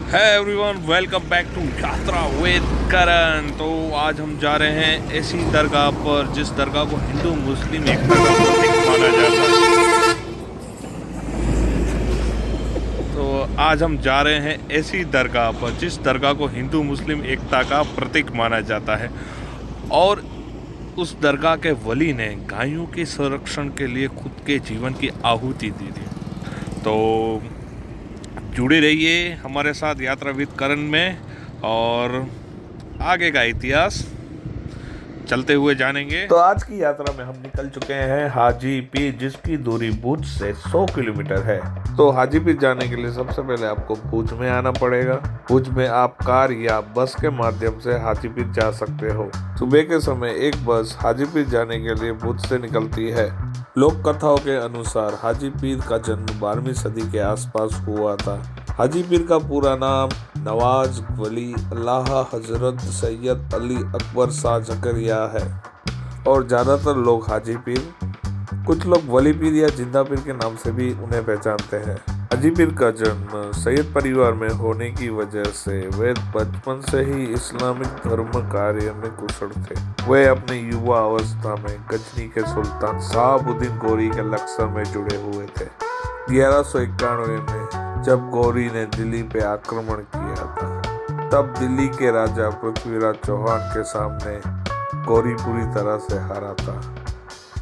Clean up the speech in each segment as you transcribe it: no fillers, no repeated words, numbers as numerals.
है everyone, welcome back to यात्रा with करण। तो आज हम जा रहे हैं ऐसी दरगाह पर जिस दरगाह को हिंदू मुस्लिम एकता का प्रतीक माना जाता है। तो आज हम जा रहे हैं ऐसी दरगाह पर जिस दरगाह को हिंदू मुस्लिम एकता का प्रतीक माना जाता है। और उस दरगाह के वली ने गायों के संरक्षण के लिए खुद के जीवन की आहुति दी थी। तो जुड़े रहिए हमारे साथ यात्रा विद करण में, और आगे का इतिहास चलते हुए जानेंगे। तो आज की यात्रा में हम निकल चुके हैं हाजीपीर, जिसकी दूरी भुज से 100 किलोमीटर है। तो हाजीपीर जाने के लिए सबसे पहले आपको भुज में आना पड़ेगा। भुज में आप कार या बस के माध्यम से हाजीपीर जा सकते हो। सुबह के समय एक बस हाजीपीर जाने के लिए भुज से निकलती है। लोक कथाओं के अनुसार हाजीपीर का जन्म 12वीं सदी के आसपास हुआ था। हाजीपीर का पूरा नाम नवाज वली अल्लाह हजरत सैयद अली अकबर शाह जकरिया है, और ज़्यादातर लोग हाजीपीर, कुछ लोग वली पीर या जिंदा पीर के नाम से भी उन्हें पहचानते हैं। हाजीपीर का जन्म सैयद परिवार में होने की वजह से वे बचपन से ही इस्लामिक धर्म कार्य में कुशल थे। वे अपनी युवा अवस्था में गजनी के सुल्तान शहाबुद्दीन गौरी के लश्कर में जुड़े हुए थे। 1191 में जब गौरी ने दिल्ली पे आक्रमण किया था, तब दिल्ली के राजा पृथ्वीराज चौहान के सामने गौरी पूरी तरह से हारा था।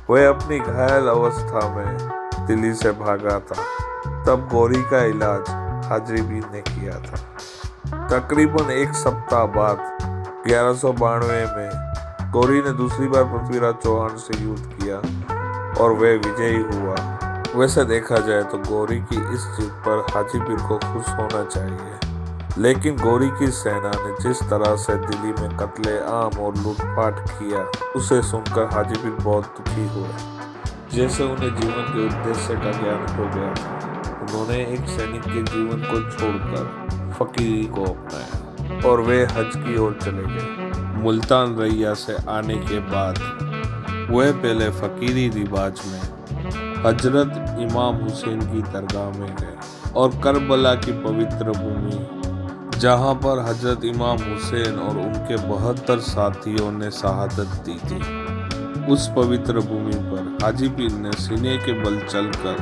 वह अपनी घायल अवस्था में दिल्ली से भागा था। तब गौरी का इलाज हाजीपीर ने किया था। तकरीबन एक सप्ताह बाद 1192 में गौरी ने दूसरी बार पृथ्वीराज चौहान से युद्ध किया और वह विजयी हुआ। वैसे देखा जाए तो गौरी की इस जीत पर हाजीपीर को खुश होना चाहिए, लेकिन गौरी की सेना ने जिस तरह से दिल्ली में कत्ले आम और लूटपाट किया, उसे सुनकर हाजीपीर बहुत दुखी हुए, जैसे उन्हें जीवन के उद्देश्य का ज्ञान हो गया था। उन्होंने एक सैनिक के जीवन को छोड़कर फकीरी को अपनाया और वे हज की ओर चले गए। मुल्तान रैया से आने के बाद वह पहले फकीरी रिवाज में हजरत इमाम हुसैन की दरगाह में गए और करबला की पवित्र भूमि, जहां पर हजरत इमाम हुसैन और उनके 72 साथियों ने शहादत दी थी, उस पवित्र भूमि पर हाजीपीर ने सीने के बल चलकर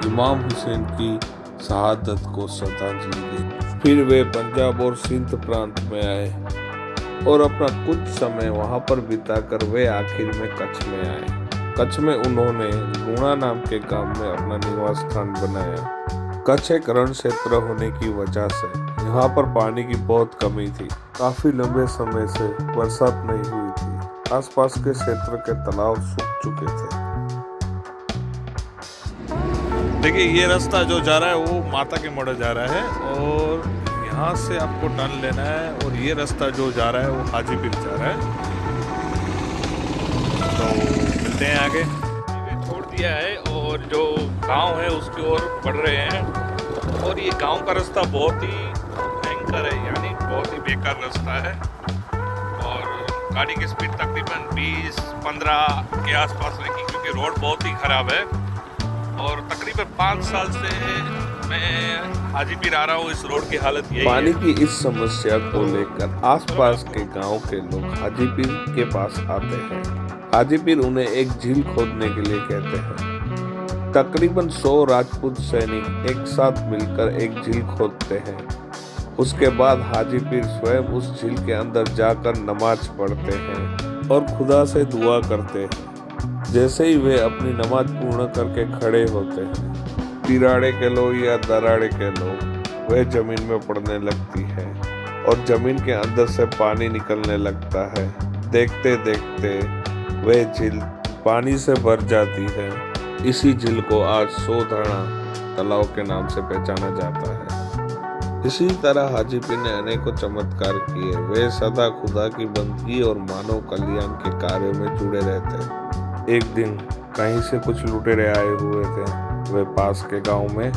इमाम हुसैन की शहादत को श्रद्धांजलि दी। फिर वे पंजाब और सिंध प्रांत में आए और अपना कुछ समय वहां पर बिताकर वे आखिर में कच्छ में आए। कच्छ में उन्होंने लूणा नाम के गांव में अपना निवास स्थान बनाया। कच्छ एक रण क्षेत्र होने की वजह से यहाँ पर पानी की बहुत कमी थी। काफी लंबे समय से बरसात नहीं हुई थी। आसपास के क्षेत्र के तालाब सूख चुके थे। देखिए, ये रास्ता जो जा रहा है वो माता के मोड़ जा रहा है, और यहाँ से आपको टर्न लेना है। और ये रास्ता जो जा रहा है वो हाजीपीर जा रहा है। तो मिलते हैं आगे। छोड़ दिया है और जो गांव है उसकी ओर बढ़ रहे हैं। और ये गांव का रास्ता बहुत ही भयंकर है, यानी बहुत ही बेकार रास्ता है। और गाड़ी की स्पीड तकरीबन 20-15 के आसपास रहेगी, क्योंकि रोड बहुत ही ख़राब है। और तकरीबन 5 साल से मैं हाजीपीर आ रहा हूँ, इस रोड की हालत यही है। पानी की इस समस्या को लेकर आसपास के गांव के लोग हाजीपीर के पास आते हैं। हाजीपीर उन्हें एक झील खोदने के लिए कहते हैं। तकरीबन 100 राजपूत सैनिक एक साथ मिलकर एक झील खोदते हैं। उसके बाद हाजीपीर स्वयं उस झील के अंदर जाकर नमाज पढ़ते हैं और खुदा से दुआ करते हैं। जैसे ही वे अपनी नमाज पूर्ण करके खड़े होते हैं, तिराड़े कह लो या दराड़े कह लो, वह जमीन में पड़ने लगती है और जमीन के अंदर से पानी निकलने लगता है। देखते देखते वह झील पानी से भर जाती है। इसी झील को आज सोधरणा तालाब के नाम से पहचाना जाता है। इसी तरह हाजीपीर ने अनेकों चमत्कार किए। वे सदा खुदा की बंदगी और मानव कल्याण के कार्यों में जुड़े रहते। एक दिन कहीं से कुछ लुटेरे आए हुए थे। वे पास के गांव में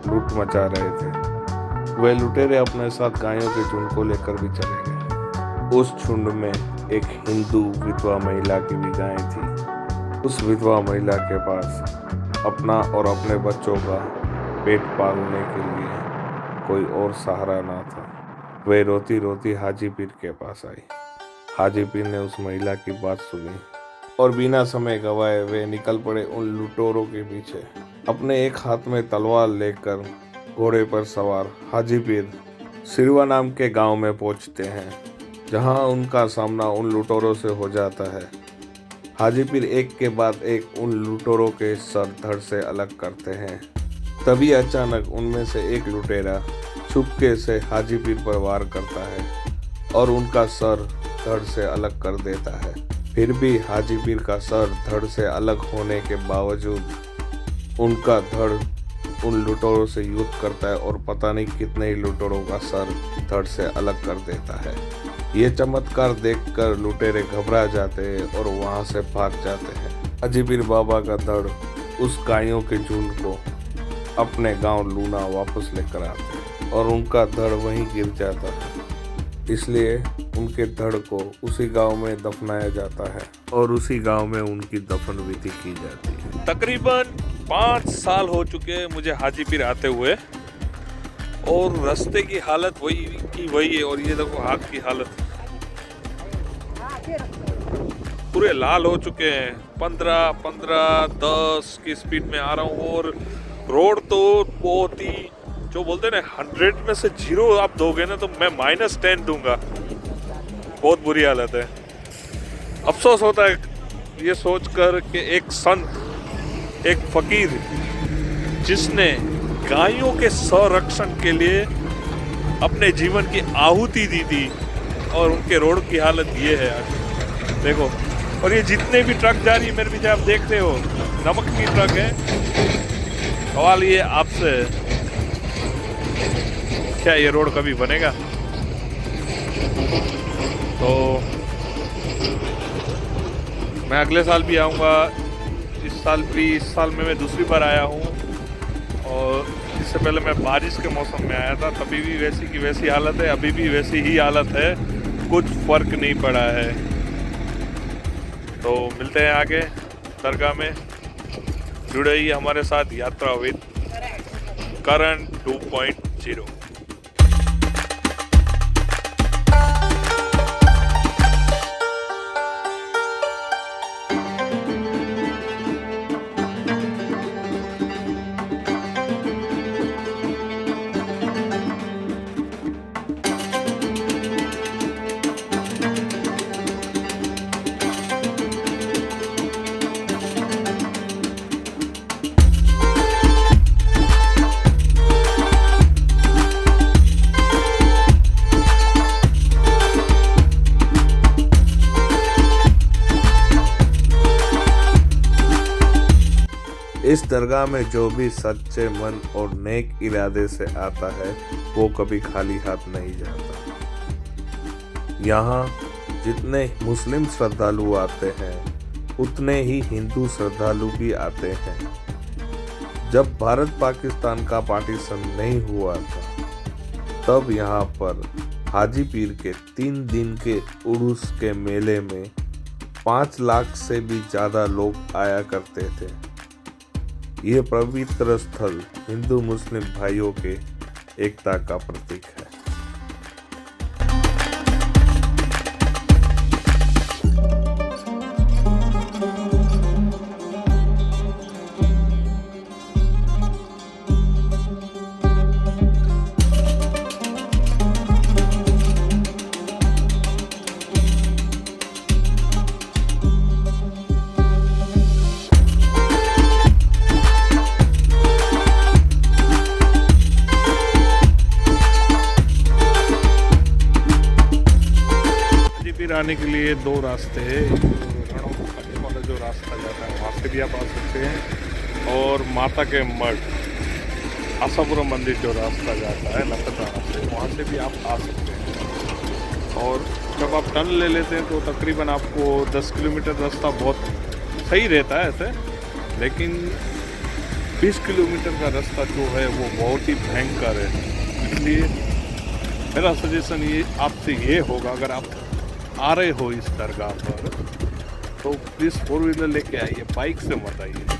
लूट मचा रहे थे। वे लुटेरे अपने साथ गायों के झुंड को लेकर भी चले गए। उस झुंड में एक हिंदू विधवा महिला की भी गायें थी। उस विधवा महिला के पास अपना और अपने बच्चों का पेट पालने के लिए कोई और सहारा ना था। वे रोती रोती हाजी पीर के पास आई। हाजी पीर ने उस महिला की बात सुनी और बिना समय गवाए वे निकल पड़े उन लुटेरों के पीछे। अपने एक हाथ में तलवार लेकर घोड़े पर सवार हाजी पीर सिरवा नाम के गांव में पहुंचते हैं, जहां उनका सामना उन लुटेरों से हो जाता है। हाजी पीर एक के बाद एक उन लुटेरों के सर धड़ से अलग करते हैं। तभी अचानक उनमें से एक लुटेरा चुपके से हाजी पीर पर वार करता है और उनका सर धड़ से अलग कर देता है। फिर भी हाजी पीर का सर धड़ से अलग होने के बावजूद उनका धड़ उन लुटेरों से युद्ध करता है और पता नहीं कितने ही लुटेरों का सर धड़ से अलग कर देता है। ये चमत्कार देखकर लुटेरे घबरा जाते हैं और वहां से भाग जाते हैं। हाजी पीर बाबा का धड़ उस गायों के झुंड को अपने गांव लूना वापस लेकर आते हैं और उनका धड़ वहीं गिर जाता है। इसलिए उनके धड़ को उसी गांव में दफनाया जाता है और उसी गांव में उनकी दफन विधि की जाती है। तकरीबन 5 साल हो चुके मुझे हाजी पीर आते हुए, और रास्ते की हालत वही की वही है। और ये देखो हाथ की हालत पूरे लाल हो चुके हैं। 15, 10 की स्पीड में आ रहा हूँ और रोड तो बहुत ही, जो बोलते हैं ना 100 में से 0 आप दोगे ना तो मैं -10 दूंगा। बहुत बुरी हालत है। अफसोस होता है ये सोचकर कि एक संत, एक फकीर जिसने गायों के संरक्षण के लिए अपने जीवन की आहुति दी थी, और उनके रोड की हालत ये है आज देखो। और ये जितने भी ट्रक जा रही है मेरे पीछे आप देख रहे हो, नमक की ट्रक है। सवाल ये आपसे, क्या ये रोड कभी बनेगा? तो मैं अगले साल भी आऊँगा। इस साल में मैं दूसरी बार आया हूँ, और इससे पहले मैं बारिश के मौसम में आया था। तभी भी वैसी की वैसी हालत है, अभी भी वैसी ही हालत है, कुछ फर्क नहीं पड़ा है। तो मिलते हैं आगे दरगाह में। जुड़े ही हमारे साथ यात्रा विद करण 2.0। इस दरगाह में जो भी सच्चे मन और नेक इरादे से आता है वो कभी खाली हाथ नहीं जाता। यहाँ जितने मुस्लिम श्रद्धालु आते हैं उतने ही हिंदू श्रद्धालु भी आते हैं। जब भारत पाकिस्तान का पार्टीशन नहीं हुआ था तब यहाँ पर हाजी पीर के 3 दिन के उर्स के मेले में 5 लाख से भी ज्यादा लोग आया करते थे। ये पवित्र स्थल हिंदू मुस्लिम भाइयों के एकता का प्रतीक है। आने के लिए 2 रास्ते हैं। वाला जो रास्ता जाता है वहाँ से भी आप आ सकते हैं, और माता के मठ आशापुरम मंदिर जो रास्ता जाता है नखत्राणा से, वहाँ से भी आप आ सकते हैं। और जब आप टर्न ले लेते हैं तो तकरीबन आपको 10 किलोमीटर रास्ता बहुत सही रहता है ऐसे, लेकिन 20 किलोमीटर का रास्ता जो है वो बहुत ही भयंकर है। इसलिए मेरा सजेशन ये आपसे ये होगा, अगर आप आ रहे हो इस दरगाह पर तो प्लीज़ 4 व्हीलर लेके आइए, बाइक से मत आइए।